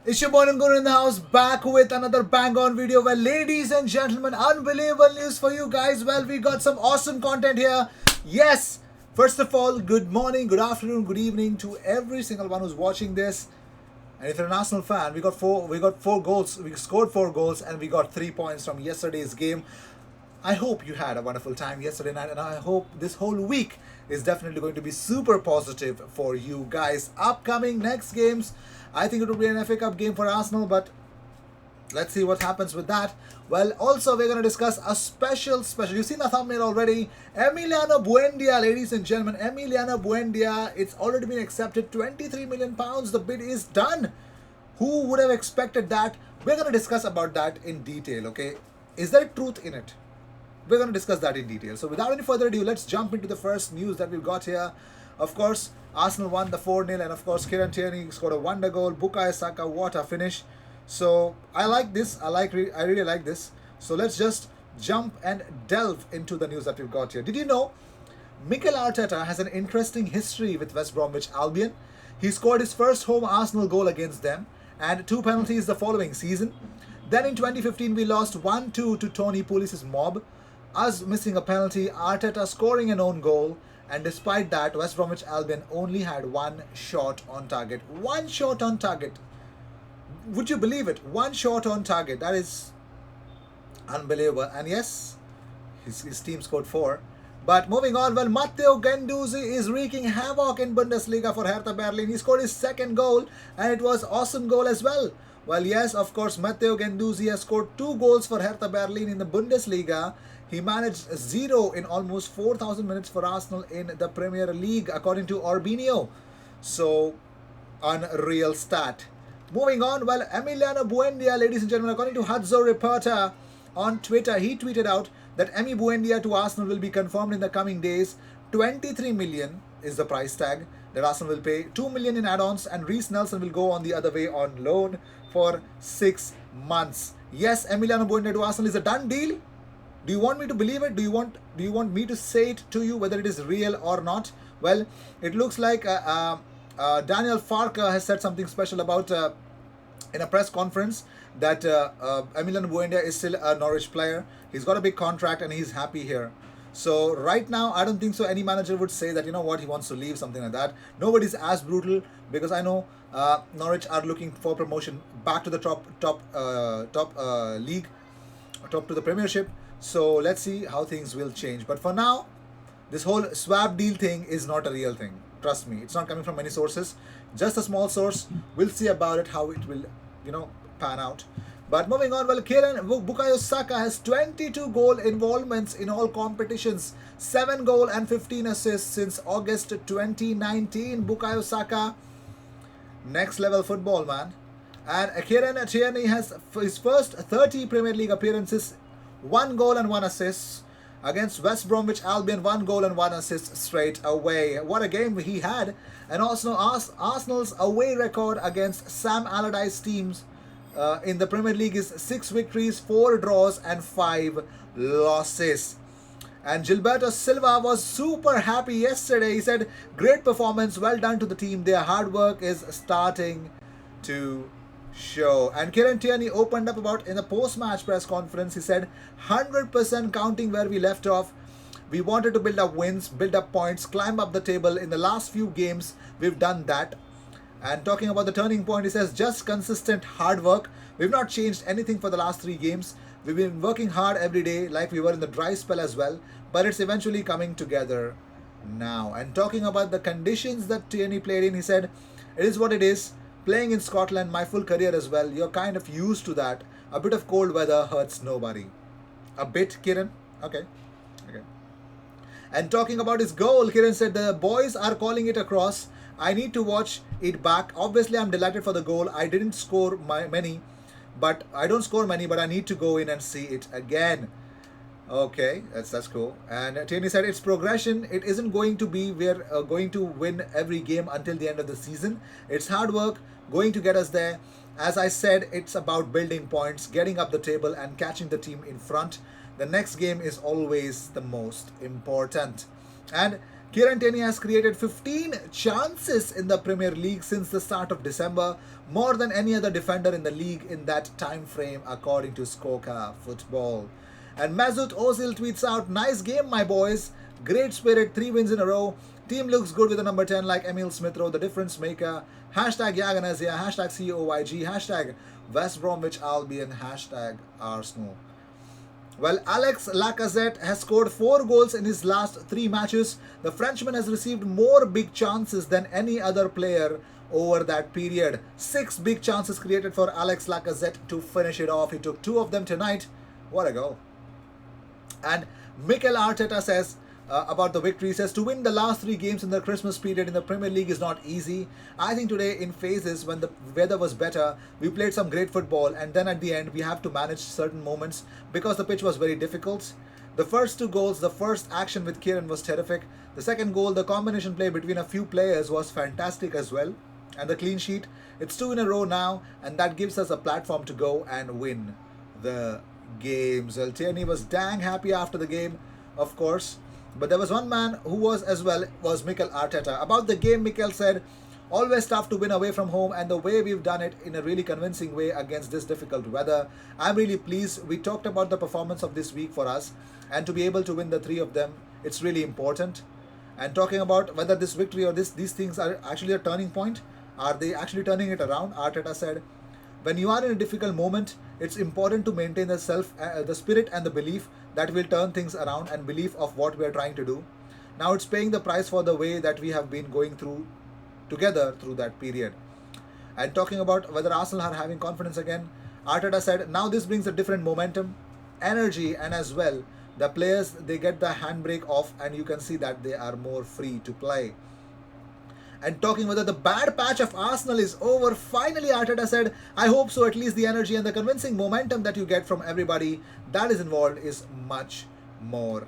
It's your boy Guru in the house, back with another bang on video. Well, ladies and gentlemen, unbelievable news for you guys. Well, we got some awesome content here. Yes, first of all, good morning, good afternoon, good evening to every single one who's watching this. And if you're an Arsenal fan, we got four goals. We scored 4 goals and we got 3 points from yesterday's game. I hope you had a wonderful time yesterday night, and I hope this whole week is definitely going to be super positive for you guys. Upcoming next games, I think it will be an FA Cup game for Arsenal, but let's see what happens with that. Well, also we're going to discuss a special. You've seen the thumbnail already. Emiliano Buendia, ladies and gentlemen, Emiliano Buendia. It's already been accepted. 23 million pounds. The bid is done. Who would have expected that? We're going to discuss about that in detail. Okay, is there truth in it? We're going to discuss that in detail. So without any further ado, let's jump into the first news that we've got here. Of course, Arsenal won the 4-0, and of course, Kieran Tierney scored a wonder goal. Bukayo Saka, what a finish. So I like this. I really like this. So let's just jump and delve into the news that we've got here. Did you know Mikel Arteta has an interesting history with West Bromwich Albion? He scored his first home Arsenal goal against them and 2 penalties the following season. Then in 2015, we lost 1-2 to Tony Pulis's mob. Us missing a penalty, Arteta scoring an own goal, and despite that, West Bromwich Albion only had one shot on target. One shot on target. Would you believe it? One shot on target. That is unbelievable. And yes, his team scored 4. But moving on, well, Matteo Guendouzi is wreaking havoc in Bundesliga for Hertha Berlin. He scored his second goal, and it was awesome goal as well. Well, yes, of course, Matteo Guendouzi has scored 2 goals for Hertha Berlin in the Bundesliga. He managed 0 in almost 4,000 minutes for Arsenal in the Premier League, according to Orbinio. So, unreal stat. Moving on, well, Emiliano Buendia, ladies and gentlemen, according to Hadzo Reporter on Twitter, he tweeted out that Emi Buendia to Arsenal will be confirmed in the coming days. 23 million is the price tag that Arsenal will pay. 2 million in add-ons, and Reece Nelson will go on the other way on loan for 6 months. Yes, Emiliano Buendia to Arsenal is a done deal. Do you want me to believe it? Do you want me to say it to you whether it is real or not? Well, it looks like Daniel Farker has said something special about in a press conference that Emiliano Buendia is still a Norwich player. He's got a big contract and he's happy here. So right now, I don't think so any manager would say that, you know what, he wants to leave, something like that. Nobody's as brutal, because I know Norwich are looking for promotion back to the top league, top to the Premiership. So let's see how things will change. But for now, this whole swap deal thing is not a real thing. Trust me, it's not coming from many sources. Just a small source. We'll see about it, how it will, pan out. But moving on, well, Bukayo Saka has 22 goal involvements in all competitions. 7 goal and 15 assists since August 2019. Bukayo Saka, next level football, man. And Kieran Tierney has his first 30 Premier League appearances. 1 goal and 1 assist against West Bromwich Albion. 1 goal and 1 assist straight away. What a game he had. And also Arsenal's away record against Sam Allardyce teams in the Premier League is 6 victories, 4 draws and 5 losses. And Gilberto Silva was super happy yesterday. He said, great performance, well done to the team. Their hard work is starting to show. And Kieran Tierney opened up about in the post-match press conference. He said, 100% counting where we left off. We wanted to build up wins, build up points, climb up the table. In the last few games, we've done that. And talking about the turning point, he says, just consistent hard work. We've not changed anything for the last 3 games. We've been working hard every day, like we were in the dry spell as well. But it's eventually coming together now. And talking about the conditions that Tierney played in, he said, it is what it is. Playing in Scotland my full career as well, you're kind of used to that. A bit of cold weather hurts nobody. A bit, Kieran? Okay. And talking about his goal, Kieran said, the boys are calling it across. I need to watch it back. Obviously, I'm delighted for the goal. I didn't score many, but I don't score many, but I need to go in and see it again. Okay, that's cool. And Tierney said it's progression. It isn't going to be we're going to win every game until the end of the season. It's hard work going to get us there. As I said, it's about building points, getting up the table and catching the team in front. The next game is always the most important. And Kieran Tierney has created 15 chances in the Premier League since the start of December, more than any other defender in the league in that time frame, according to Scoca Football. And Mesut Ozil tweets out, "Nice game, my boys. Great spirit, 3 wins in a row. Team looks good with the number 10 like Emil Smith-Rowe, the difference maker. Hashtag Yaganazia, hashtag COYG, hashtag West Bromwich Albion, hashtag Arsenal." Well, Alex Lacazette has scored 4 goals in his last 3 matches. The Frenchman has received more big chances than any other player over that period. 6 big chances created for Alex Lacazette to finish it off. He took 2 of them tonight. What a goal. And Mikel Arteta says about the victory, he says, "To win the last 3 games in the Christmas period in the Premier League is not easy. I think today in phases when the weather was better, we played some great football, and then at the end we have to manage certain moments because the pitch was very difficult. The first 2 goals, the first action with Kieran was terrific. The second goal, the combination play between a few players was fantastic as well. And the clean sheet, it's 2 in a row now, and that gives us a platform to go and win the games." Well, Tierney was dang happy after the game, of course. But there was one man who was as well, was Mikel Arteta. About the game, Mikel said, "Always tough to win away from home, and the way we've done it in a really convincing way against this difficult weather. I'm really pleased. We talked about the performance of this week for us, and to be able to win the 3 of them, it's really important." And talking about whether this victory or these things are actually a turning point, are they actually turning it around? Arteta said, "When you are in a difficult moment, it's important to maintain the spirit and the belief that will turn things around and belief of what we are trying to do. Now it's paying the price for the way that we have been going through together through that period." And talking about whether Arsenal are having confidence again, Arteta said, "Now this brings a different momentum, energy, and as well, the players, they get the handbrake off and you can see that they are more free to play." And talking whether the bad patch of Arsenal is over, finally Arteta said, "I hope so. At least the energy and the convincing momentum that you get from everybody that is involved is much more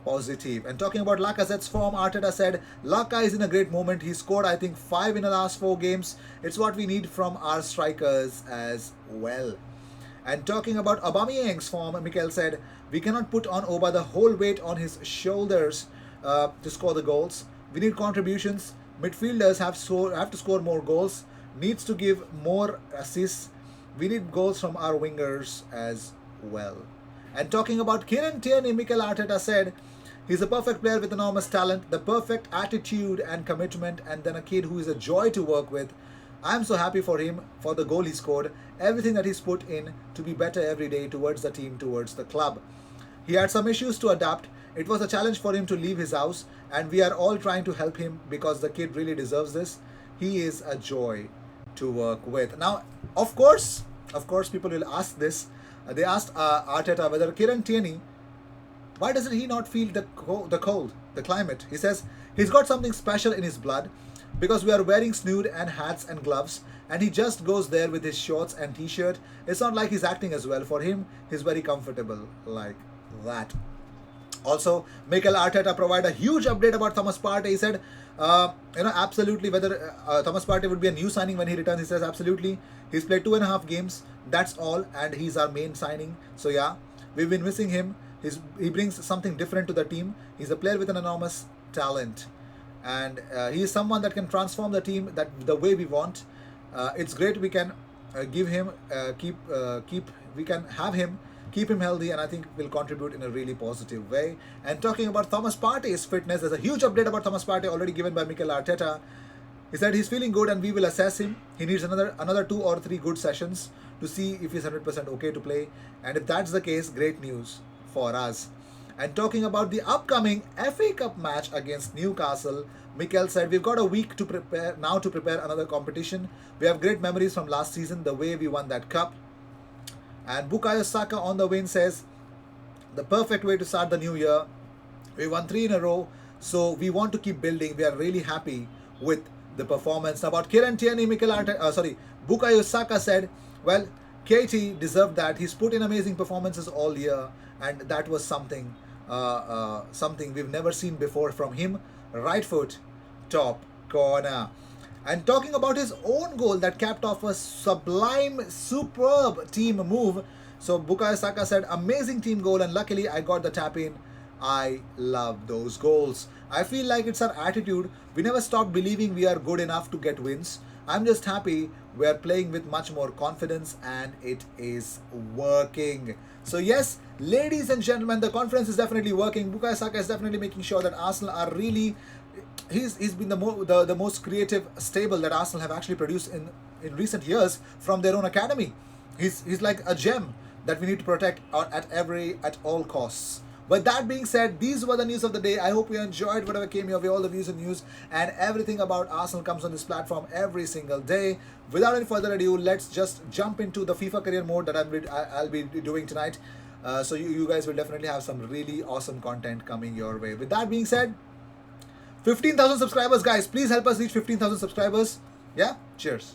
positive." And talking about Lacazette's form, Arteta said, "Laka is in a great moment. He scored, I think, 5 in the last 4 games. It's what we need from our strikers as well." And talking about Aubameyang's form, Mikel said, "We cannot put on Oba the whole weight on his shoulders to score the goals. We need contributions. Midfielders have to score more goals, needs to give more assists. We need goals from our wingers as well." And talking about Kieran Tierney, Mikel Arteta said, "He's a perfect player with enormous talent, the perfect attitude and commitment, and then a kid who is a joy to work with. I'm so happy for him, for the goal he scored, everything that he's put in to be better every day towards the team, towards the club. He had some issues to adapt. It was a challenge for him to leave his house, and we are all trying to help him because the kid really deserves this. He is a joy to work with." Now, of course, people will ask this. They asked Arteta whether Kieran Tierney, why doesn't he not feel the cold, the climate? He says he's got something special in his blood because we are wearing snood and hats and gloves, and he just goes there with his shorts and t-shirt. It's not like he's acting as well. For him, he's very comfortable like that. Also, Mikel Arteta provided a huge update about Thomas Partey. He said, absolutely, whether Thomas Partey would be a new signing when he returns. He says, absolutely. He's played 2.5 games. That's all. And he's our main signing. So, yeah, we've been missing him. He brings something different to the team. He's a player with an enormous talent. And he is someone that can transform the team the way we want. It's great we can give him, we can have him, keep him healthy, and I think will contribute in a really positive way. And talking about Thomas Partey's fitness, there's a huge update about Thomas Partey already given by Mikel Arteta. He said he's feeling good and we will assess him. He needs another 2 or 3 good sessions to see if he's 100% okay to play. And if that's the case, great news for us. And talking about the upcoming FA Cup match against Newcastle, Mikel said we've got a week to prepare another competition. We have great memories from last season, the way we won that cup. And Bukayo Saka on the win says, the perfect way to start the new year. We won 3 in a row, so we want to keep building. We are really happy with the performance. About Kieran Tierney, Bukayo Saka said, well, KT deserved that. He's put in amazing performances all year, and that was something we've never seen before from him. Right foot, top corner. And talking about his own goal that capped off a sublime, superb team move. So Bukayo Saka said, amazing team goal, and luckily I got the tap in I love those goals. I feel like it's our attitude. We never stop believing we are good enough to get wins. I'm just happy we're playing with much more confidence and it is working. So yes, ladies and gentlemen, the conference is definitely working. Bukayo Saka is definitely making sure that Arsenal are really, he's been the most creative stable that Arsenal have actually produced in recent years from their own academy. He's like a gem that we need to protect at all costs. With that being said, these were the news of the day. I hope you enjoyed whatever came your way. All the views and news and everything about Arsenal comes on this platform every single day. Without any further ado, let's just jump into the FIFA career mode that I'll be doing tonight. So you guys will definitely have some really awesome content coming your way. With that being said, 15,000 subscribers, guys. Please help us reach 15,000 subscribers. Yeah, cheers.